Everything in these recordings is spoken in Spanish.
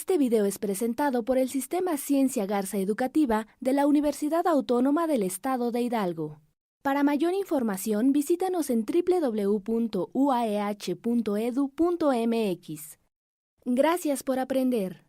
Este video es presentado por el Sistema Ciencia Garza Educativa de la Universidad Autónoma del Estado de Hidalgo. Para mayor información, visítanos en www.uaeh.edu.mx. Gracias por aprender.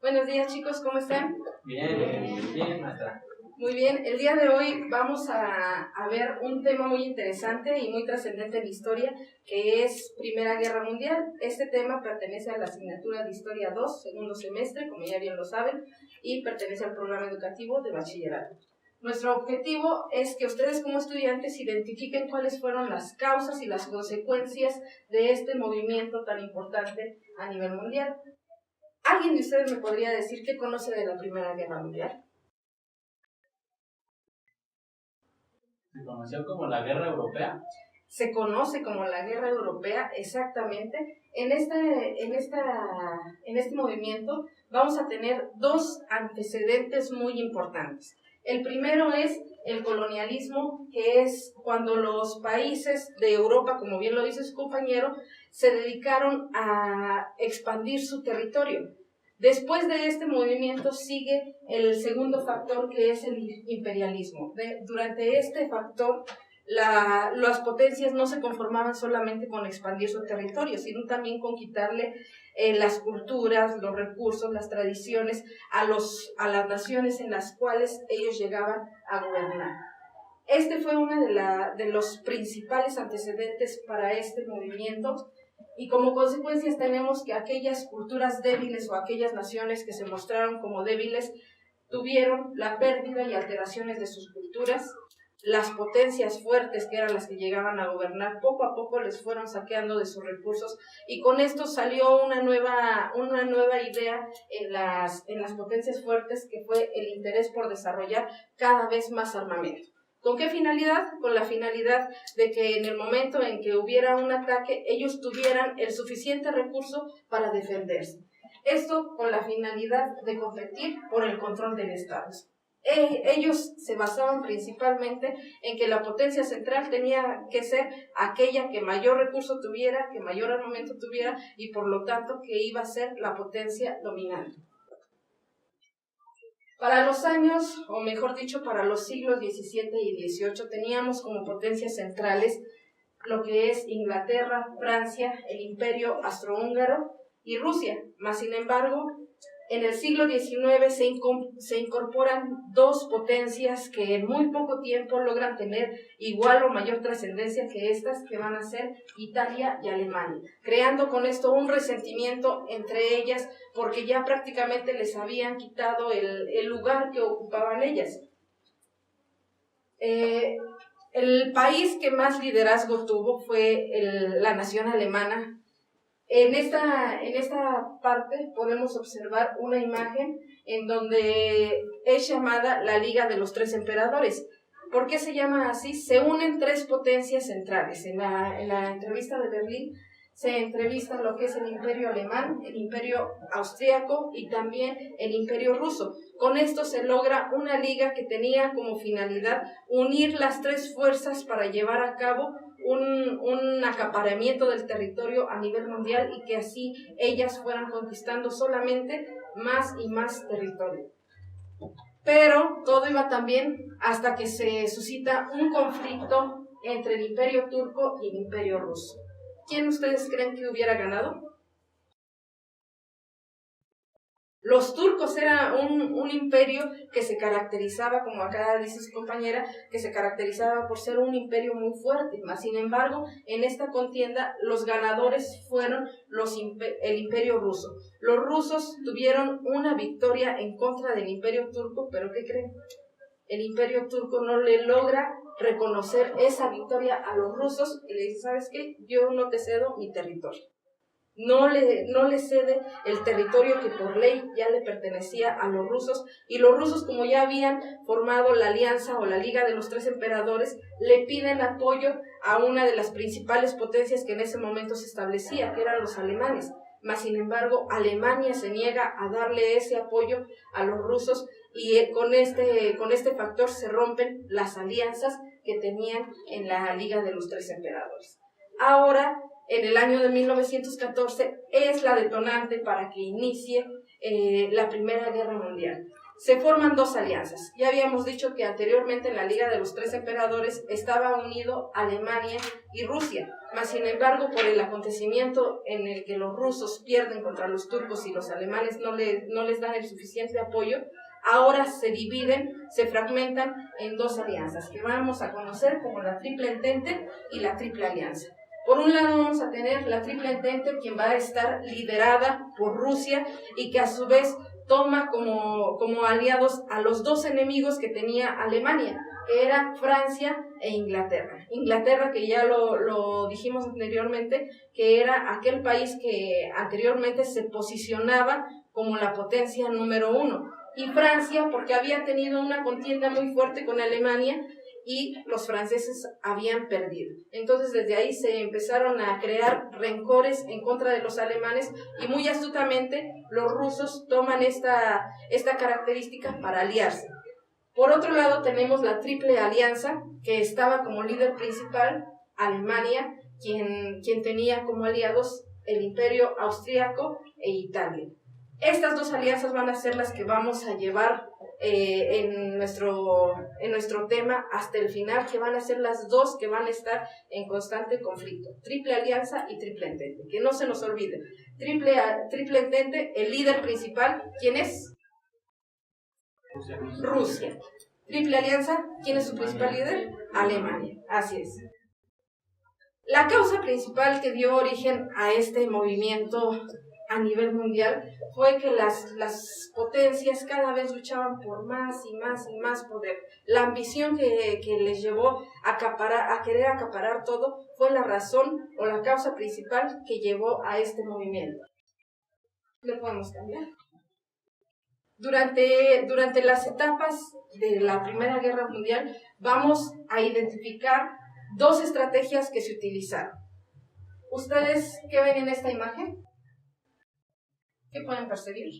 Buenos días, chicos, ¿cómo están? Bien, maestra. Muy bien, el día de hoy vamos a ver un tema muy interesante y muy trascendente en la historia, que es Primera Guerra Mundial. Este tema pertenece a la asignatura de Historia 2, segundo semestre, como ya bien lo saben, y pertenece al programa educativo de bachillerato. Nuestro objetivo es que ustedes como estudiantes identifiquen cuáles fueron las causas y las consecuencias de este movimiento tan importante a nivel mundial. ¿Alguien de ustedes me podría decir qué conoce de la Primera Guerra Mundial? ¿Se conoció como la Guerra Europea? Se conoce como la Guerra Europea, exactamente. En este movimiento vamos a tener dos antecedentes muy importantes. El primero es el colonialismo, que es cuando los países de Europa, como bien lo dice su compañero, se dedicaron a expandir su territorio. Después de este movimiento sigue el segundo factor, que es el imperialismo. Durante este factor, las potencias no se conformaban solamente con expandir su territorio, sino también con quitarle las culturas, los recursos, las tradiciones a las naciones en las cuales ellos llegaban a gobernar. Este fue uno de los principales antecedentes para este movimiento. Y como consecuencias tenemos que aquellas culturas débiles o aquellas naciones que se mostraron como débiles tuvieron la pérdida y alteraciones de sus culturas. Las potencias fuertes, que eran las que llegaban a gobernar, poco a poco les fueron saqueando de sus recursos, y con esto salió una nueva idea en las potencias fuertes, que fue el interés por desarrollar cada vez más armamento. ¿Con qué finalidad? Con la finalidad de que en el momento en que hubiera un ataque, ellos tuvieran el suficiente recurso para defenderse. Esto con la finalidad de competir por el control del Estado. Ellos se basaban principalmente en que la potencia central tenía que ser aquella que mayor recurso tuviera, que mayor armamento tuviera, y por lo tanto que iba a ser la potencia dominante. Para los años, o mejor dicho, para los siglos XVII y XVIII, teníamos como potencias centrales lo que es Inglaterra, Francia, el Imperio Austrohúngaro y Rusia. Mas, sin embargo, en el siglo XIX se incorporan dos potencias que en muy poco tiempo logran tener igual o mayor trascendencia que estas, que van a ser Italia y Alemania, creando con esto un resentimiento entre ellas, porque ya prácticamente les habían quitado el lugar que ocupaban ellas. El país que más liderazgo tuvo fue la nación alemana. En esta parte podemos observar una imagen en donde es llamada la Liga de los Tres Emperadores. ¿Por qué se llama así? Se unen tres potencias centrales. En la entrevista de Berlín se entrevistan lo que es el Imperio Alemán, el Imperio Austríaco y también el Imperio Ruso. Con esto se logra una liga que tenía como finalidad unir las tres fuerzas para llevar a cabo un acaparamiento del territorio a nivel mundial, y que así ellas fueran conquistando solamente más y más territorio. Pero todo iba tan bien hasta que se suscita un conflicto entre el Imperio Turco y el Imperio Ruso. ¿Quién ustedes creen que hubiera ganado? Los turcos eran un imperio que se caracterizaba, como acá dice su compañera, que se caracterizaba por ser un imperio muy fuerte. Mas, sin embargo, en esta contienda los ganadores fueron el imperio ruso. Los rusos tuvieron una victoria en contra del imperio turco, pero ¿qué creen? El imperio turco no le logra reconocer esa victoria a los rusos y le dice: ¿sabes qué? Yo no te cedo mi territorio. No le cede el territorio que por ley ya le pertenecía a los rusos, y los rusos, como ya habían formado la alianza o la Liga de los Tres Emperadores, le piden apoyo a una de las principales potencias que en ese momento se establecía, que eran los alemanes. Mas, sin embargo, Alemania se niega a darle ese apoyo a los rusos, y con este factor se rompen las alianzas que tenían en la Liga de los Tres Emperadores. Ahora, en el año de 1914 es la detonante para que inicie la Primera Guerra Mundial. Se forman dos alianzas. Ya habíamos dicho que anteriormente en la Liga de los Tres Emperadores estaba unido Alemania y Rusia, mas sin embargo por el acontecimiento en el que los rusos pierden contra los turcos y los alemanes no les dan el suficiente apoyo, ahora se dividen, se fragmentan en dos alianzas que vamos a conocer como la Triple Entente y la Triple Alianza. Por un lado vamos a tener la Triple Entente, quien va a estar liderada por Rusia y que a su vez toma como aliados a los dos enemigos que tenía Alemania, que eran Francia e Inglaterra. Inglaterra, que ya lo dijimos anteriormente, que era aquel país que anteriormente se posicionaba como la potencia número 1. Y Francia, porque había tenido una contienda muy fuerte con Alemania, y los franceses habían perdido. Entonces desde ahí se empezaron a crear rencores en contra de los alemanes y muy astutamente los rusos toman esta característica para aliarse. Por otro lado tenemos la Triple Alianza, que estaba como líder principal Alemania, quien tenía como aliados el Imperio Austriaco e Italia. Estas dos alianzas van a ser las que vamos a llevar en nuestro tema hasta el final, que van a ser las dos que van a estar en constante conflicto. Triple Alianza y Triple Entente. Que no se nos olvide. Triple Entente, el líder principal, ¿quién es? Rusia. Triple Alianza, ¿quién es su principal líder? Alemania. Así es. La causa principal que dio origen a este movimiento a nivel mundial fue que las potencias cada vez luchaban por más y más y más poder. La ambición que les llevó a querer acaparar todo fue la razón o la causa principal que llevó a este movimiento. ¿Le podemos cambiar? Durante las etapas de la Primera Guerra Mundial vamos a identificar dos estrategias que se utilizaron. ¿Ustedes qué ven en esta imagen? ¿Qué pueden percibir?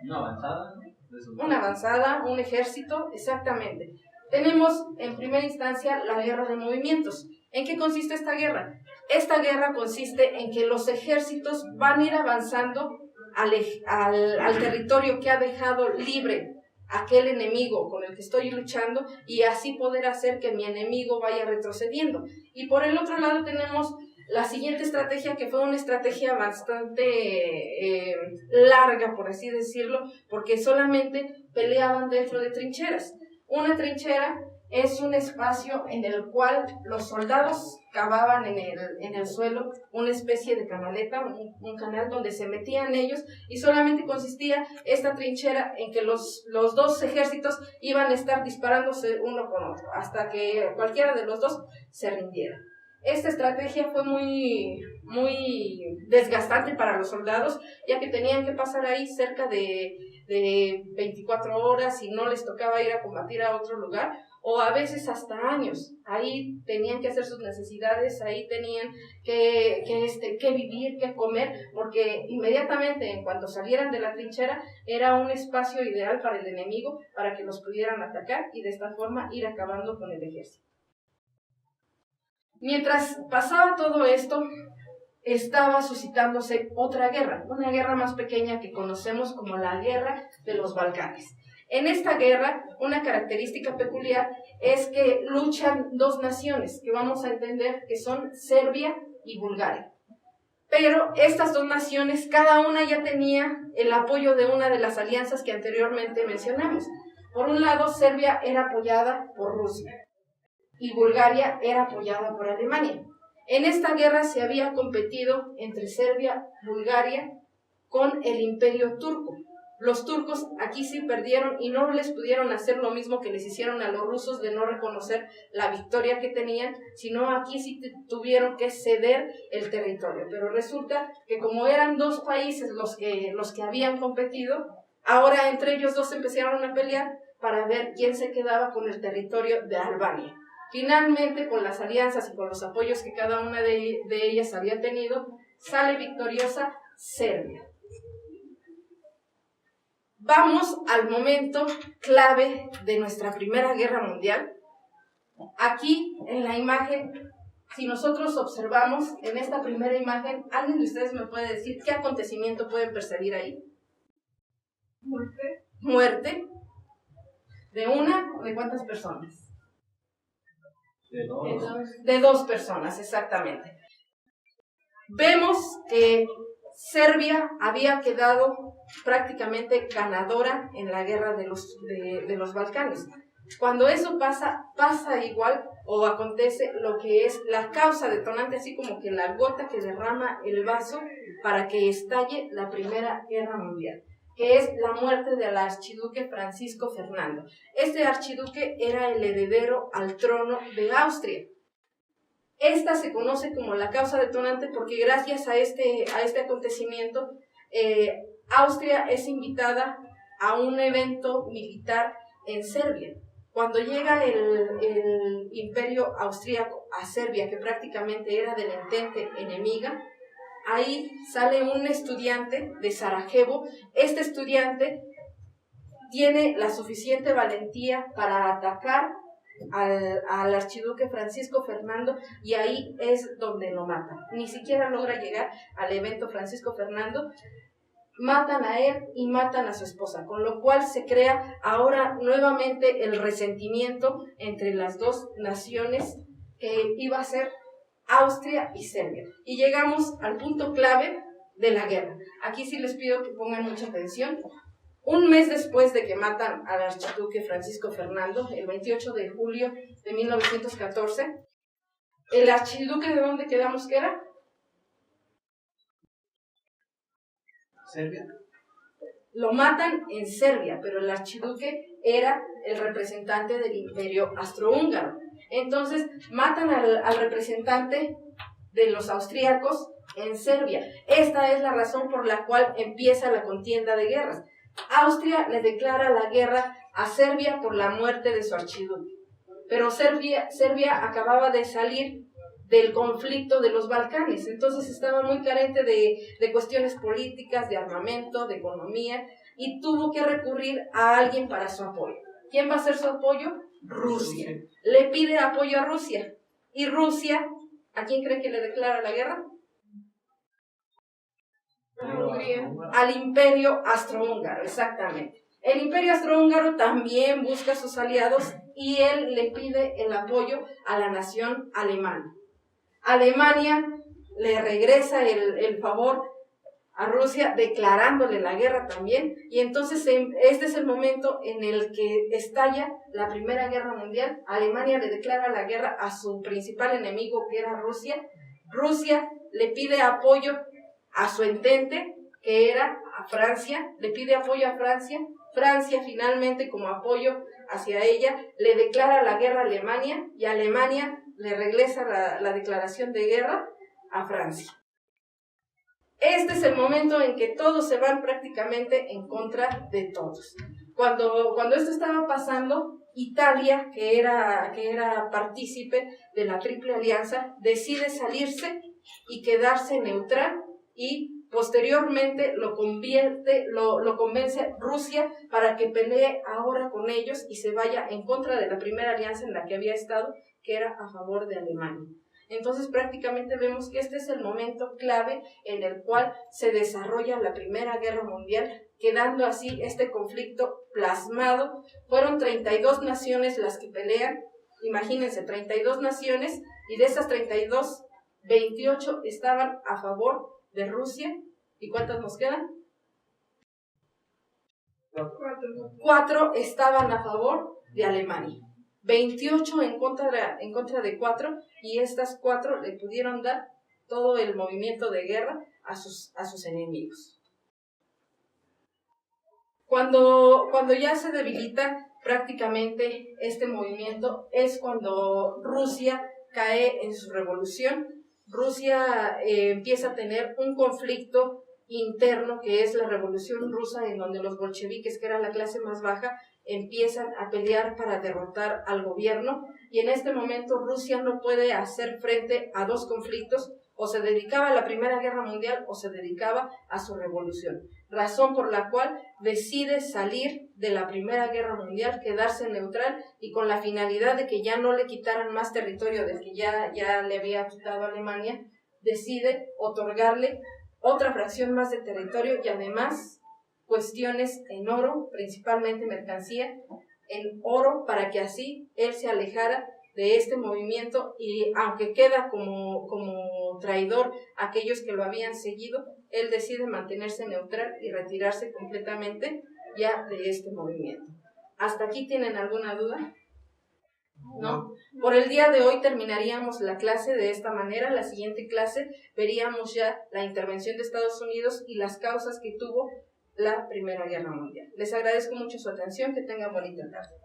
Una avanzada, ¿no? Una avanzada, un ejército, exactamente. Tenemos en primera instancia la guerra de movimientos. ¿En qué consiste esta guerra? Esta guerra consiste en que los ejércitos van a ir avanzando al territorio que ha dejado libre aquel enemigo con el que estoy luchando y así poder hacer que mi enemigo vaya retrocediendo. Y por el otro lado tenemos la siguiente estrategia, que fue una estrategia bastante larga, por así decirlo, porque solamente peleaban dentro de trincheras. Una trinchera es un espacio en el cual los soldados cavaban en el suelo una especie de canaleta, un canal donde se metían ellos, y solamente consistía esta trinchera en que los dos ejércitos iban a estar disparándose uno con otro, hasta que cualquiera de los dos se rindiera. Esta estrategia fue muy desgastante para los soldados, ya que tenían que pasar ahí cerca de 24 horas y no les tocaba ir a combatir a otro lugar, o a veces hasta años. Ahí tenían que hacer sus necesidades, ahí tenían que vivir, que comer, porque inmediatamente en cuanto salieran de la trinchera era un espacio ideal para el enemigo, para que los pudieran atacar y de esta forma ir acabando con el ejército. Mientras pasaba todo esto, estaba suscitándose otra guerra, una guerra más pequeña que conocemos como la Guerra de los Balcanes. En esta guerra, una característica peculiar es que luchan dos naciones, que vamos a entender que son Serbia y Bulgaria. Pero estas dos naciones, cada una ya tenía el apoyo de una de las alianzas que anteriormente mencionamos. Por un lado, Serbia era apoyada por Rusia y Bulgaria era apoyada por Alemania. En esta guerra se había competido entre Serbia y Bulgaria con el Imperio Turco. Los turcos aquí sí perdieron y no les pudieron hacer lo mismo que les hicieron a los rusos de no reconocer la victoria que tenían, sino aquí sí tuvieron que ceder el territorio. Pero resulta que como eran dos países los que habían competido, ahora entre ellos dos empezaron a pelear para ver quién se quedaba con el territorio de Albania. Finalmente, con las alianzas y con los apoyos que cada una de ellas había tenido, sale victoriosa Serbia. Vamos al momento clave de nuestra Primera Guerra Mundial. Aquí en la imagen Si nosotros observamos en esta primera imagen, ¿alguien de ustedes me puede decir qué acontecimiento pueden percibir ahí? Muerte. Muerte. ¿De una o de cuántas personas? De dos. De dos personas, exactamente. Vemos que Serbia había quedado prácticamente ganadora en la guerra de los Balcanes. Cuando eso pasa igual o acontece lo que es la causa detonante, así como que la gota que derrama el vaso para que estalle la Primera Guerra Mundial, que es la muerte del archiduque Francisco Fernando. Este archiduque era el heredero al trono de Austria. Esta se conoce como la causa detonante porque gracias a este acontecimiento, Austria es invitada a un evento militar en Serbia. Cuando llega el imperio austríaco a Serbia, que prácticamente era de la entente enemiga, ahí sale un estudiante de Sarajevo. Este estudiante tiene la suficiente valentía para atacar al archiduque Francisco Fernando y ahí es donde lo matan. Ni siquiera logra llegar al evento Francisco Fernando. Matan a él y matan a su esposa, con lo cual se crea ahora nuevamente el resentimiento entre las dos naciones que iba a ser Austria y Serbia. Y llegamos al punto clave de la guerra. Aquí sí les pido que pongan mucha atención. Un mes después de que matan al archiduque Francisco Fernando, el 28 de julio de 1914, el archiduque, ¿de dónde quedamos que era? Serbia. Lo matan en Serbia, pero el archiduque era el representante del imperio austrohúngaro. Entonces, matan al representante de los austríacos en Serbia. Esta es la razón por la cual empieza la contienda de guerras. Austria le declara la guerra a Serbia por la muerte de su archiduque. Pero Serbia acababa de salir del conflicto de los Balcanes, entonces estaba muy carente de cuestiones políticas, de armamento, de economía, y tuvo que recurrir a alguien para su apoyo. ¿Quién va a ser su apoyo? Rusia. Le pide apoyo a Rusia. Y Rusia, ¿a quién cree que le declara la guerra? Al imperio austrohúngaro, exactamente. El imperio austrohúngaro también busca sus aliados y él le pide el apoyo a la nación alemana. Alemania le regresa el favor a Rusia declarándole la guerra también, y entonces este es el momento en el que estalla la Primera Guerra Mundial. Alemania le declara la guerra a su principal enemigo, que era Rusia. Rusia le pide apoyo a su entente, que era a Francia, le pide apoyo a Francia. Francia finalmente, como apoyo hacia ella, le declara la guerra a Alemania, y Alemania le regresa la declaración de guerra a Francia. Este es el momento en que todos se van prácticamente en contra de todos. Cuando esto estaba pasando, Italia, que era partícipe de la Triple Alianza, decide salirse y quedarse neutral, y posteriormente lo convence Rusia para que pelee ahora con ellos y se vaya en contra de la Primera Alianza en la que había estado, que era a favor de Alemania. Entonces prácticamente vemos que este es el momento clave en el cual se desarrolla la Primera Guerra Mundial, quedando así este conflicto plasmado. Fueron 32 naciones las que pelean, imagínense, 32 naciones, y de esas 32, 28 estaban a favor de Rusia. ¿Y cuántas nos quedan? 4 estaban a favor de Alemania. 28 en contra de 4, y estas 4 le pudieron dar todo el movimiento de guerra a sus enemigos. Cuando ya se debilita prácticamente este movimiento, es cuando Rusia cae en su revolución. Rusia empieza a tener un conflicto interno, que es la revolución rusa, en donde los bolcheviques, que era la clase más baja, empiezan a pelear para derrotar al gobierno, y en este momento Rusia no puede hacer frente a dos conflictos: o se dedicaba a la Primera Guerra Mundial o se dedicaba a su revolución, razón por la cual decide salir de la Primera Guerra Mundial, quedarse neutral, y con la finalidad de que ya no le quitaran más territorio del que ya le había quitado a Alemania, decide otorgarle otra fracción más de territorio y además cuestiones en oro, principalmente mercancía en oro, para que así él se alejara de este movimiento, y aunque queda como traidor a aquellos que lo habían seguido, él decide mantenerse neutral y retirarse completamente ya de este movimiento. ¿Hasta aquí tienen alguna duda? ¿No? Por el día de hoy terminaríamos la clase de esta manera. La siguiente clase veríamos ya la intervención de Estados Unidos y las causas que tuvo la Primera Guerra Mundial. Les agradezco mucho su atención, que tengan bonita tarde.